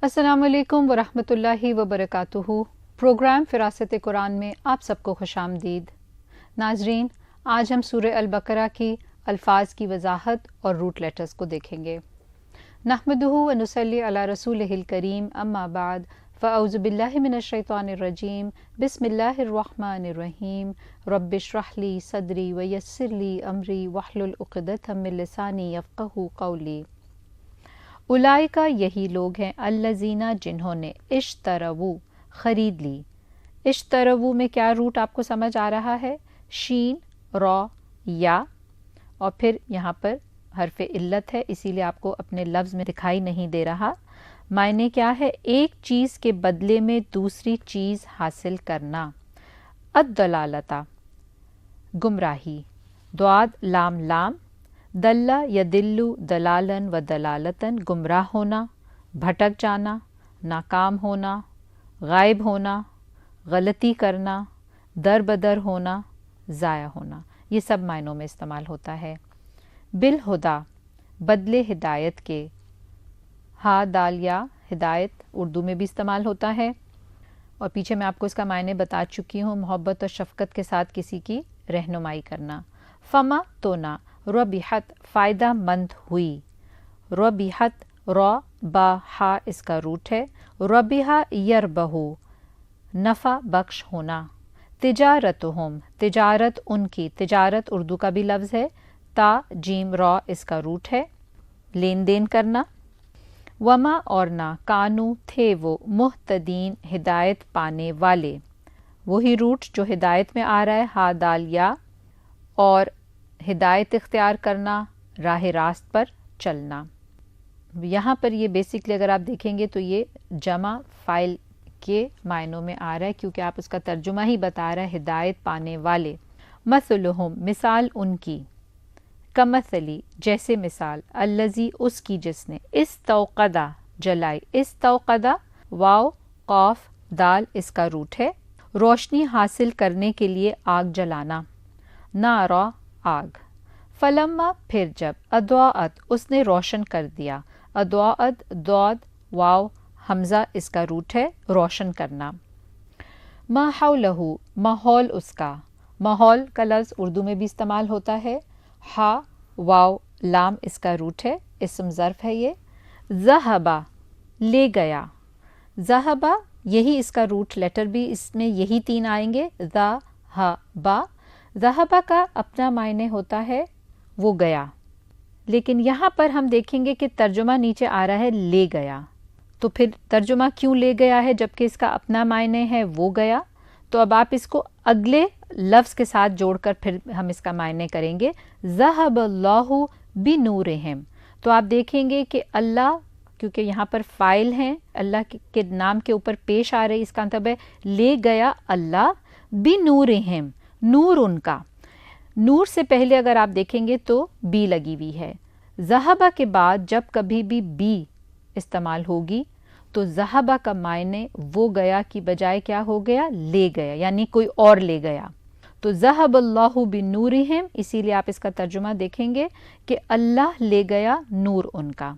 السلام علیکم ورحمۃ اللہ وبرکاتہ۔ پروگرام فراست قرآن میں آپ سب کو خوش آمدید۔ ناظرین، آج ہم سورہ البقرہ کی الفاظ کی وضاحت اور روٹ لیٹرز کو دیکھیں گے۔ نحمدہ و نصلی علی رسولہ الکریم، اما بعد، فاعوذ باللہ من الشیطان الرجیم، بسم اللہ الرحمن الرحیم، رب اشرح لی صدری ویسر لی امری واحلل عقدۃ من لسانی یفقہوا قولی۔ اولئک یہی لوگ ہیں، الذین جنہوں نے اشتروا خرید لی۔ اشتروا میں کیا روٹ آپ کو سمجھ آ رہا ہے؟ شین، را، یا، اور پھر یہاں پر حرف علت ہے، اسی لیے آپ کو اپنے لفظ میں دکھائی نہیں دے رہا۔ معنی کیا ہے؟ ایک چیز کے بدلے میں دوسری چیز حاصل کرنا۔ الدلالتا گمراہی، ضاد لام لام، دلہ یدلو دلالن و دلالتن گمراہ ہونا، بھٹک جانا، ناکام ہونا، غائب ہونا، غلطی کرنا، در بدر ہونا، ضائع ہونا، یہ سب معنوں میں استعمال ہوتا ہے۔ بالہدا بدلے ہدایت کے، ہا دال یا ہدایت اردو میں بھی استعمال ہوتا ہے، اور پیچھے میں آپ کو اس کا معنی بتا چکی ہوں، محبت اور شفقت کے ساتھ کسی کی رہنمائی کرنا۔ فما تو نہ، ربحت فائدہ مند ہوئی، ربحت را با ہا اس کا روٹ ہے، ربحا یربحو نفع بخش ہونا۔ تجارتہم تجارت ان کی، تجارت اردو کا بھی لفظ ہے، تا جیم را اس کا روٹ ہے، لین دین کرنا۔ وما اور نہ، کانو تھے وہ، مہتدین ہدایت پانے والے، وہی روٹ جو ہدایت میں آ رہا ہے، ہا دال یا، اور ہدایت اختیار کرنا، راہ راست پر چلنا۔ یہاں پر یہ بیسکلی اگر آپ دیکھیں گے تو یہ جمع فاعل کے معنوں میں آ رہا ہے، کیونکہ آپ اس کا ترجمہ ہی بتا رہا ہے، ہدایت پانے والے۔ مثلہم مثال ان کی، کمثلی جیسے مثال، الذی اس کی جس نے، استوقدا جلائی، استوقدا واو قاف دال اس کا روٹ ہے، روشنی حاصل کرنے کے لیے آگ جلانا، نارا آگ۔ فلما پھر جب، اضاءت اس نے روشن کر دیا، اضاءت ضاد واو حمزہ اس کا روٹ ہے، روشن کرنا۔ ما حولہ ماحول اس کا، ماحول کا لفظ اردو میں بھی استعمال ہوتا ہے، ہا واو لام اس کا روٹ ہے، اسم ظرف ہے یہ۔ ذہبا لے گیا، ذہبا یہی اس کا روٹ لیٹر بھی اس میں یہی تین آئیں گے، ذہبا۔ ذہبا کا اپنا معنی ہوتا ہے وہ گیا، لیکن یہاں پر ہم دیکھیں گے کہ ترجمہ نیچے آ رہا ہے لے گیا، تو پھر ترجمہ کیوں لے گیا ہے جبکہ اس کا اپنا معنی ہے وہ گیا؟ تو اب آپ اس کو اگلے لفظ کے ساتھ جوڑ کر پھر ہم اس کا معنی کریں گے، ذہب اللہ بنورہم۔ تو آپ دیکھیں گے کہ اللہ، کیونکہ یہاں پر فاعل ہیں، اللہ کے نام کے اوپر پیش آ رہی، اس کا مطلب ہے لے گیا اللہ بنورہم، نور ان کا۔ نور سے پہلے اگر آپ دیکھیں گے تو بی لگی ہوئی ہے، ذہبہ کے بعد جب کبھی بھی بی استعمال ہوگی تو ذہبہ کا معنی وہ گیا کی بجائے کیا ہو گیا؟ لے گیا، یعنی کوئی اور لے گیا۔ تو ذہب اللہ بنورہم، اسی لیے آپ اس کا ترجمہ دیکھیں گے کہ اللہ لے گیا نور ان کا۔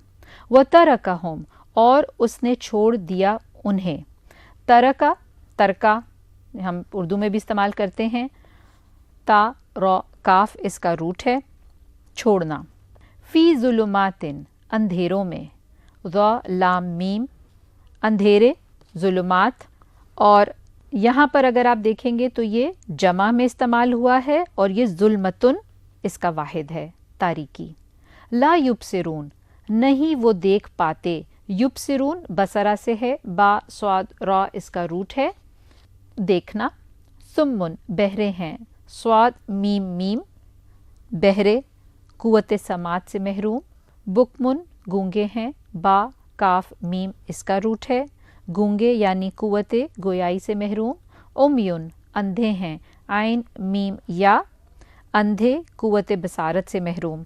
وَتَرَكَهُمْ اور اس نے چھوڑ دیا انہیں، ترکا ترکا ہم اردو میں بھی استعمال کرتے ہیں، تا را کاف اس کا روٹ ہے، چھوڑنا۔ فی ظلمات اندھیروں میں، ذا لام میم اندھیرے، ظلمات، اور یہاں پر اگر آپ دیکھیں گے تو یہ جمع میں استعمال ہوا ہے اور یہ ظلمتن اس کا واحد ہے، تاریکی۔ لا یبصرون نہیں وہ دیکھ پاتے، یبصرون بصرہ سے ہے، با صاد را اس کا روٹ ہے، دیکھنا۔ سمن بہرے ہیں، صاد میم میم بہرے، قوت سماعت سے محروم۔ بکمن گونگے ہیں، با کاف میم اس کا روٹ ہے، گونگے یعنی قوت گویائی سے محروم۔ امیون اندھے ہیں، عین میم یا اندھے قوت بصارت سے محروم۔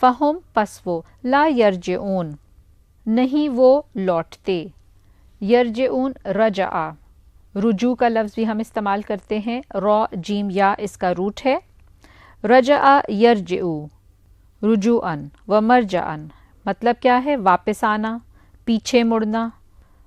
فہم پس وہ، لا یرجعون نہیں وہ لوٹتے، یرجعون رجع، رجوع کا لفظ بھی ہم استعمال کرتے ہیں، را جیم یا اس کا روٹ ہے، رجع یرجعو رجوعاً و مرجعاً، مطلب کیا ہے؟ واپس آنا، پیچھے مڑنا،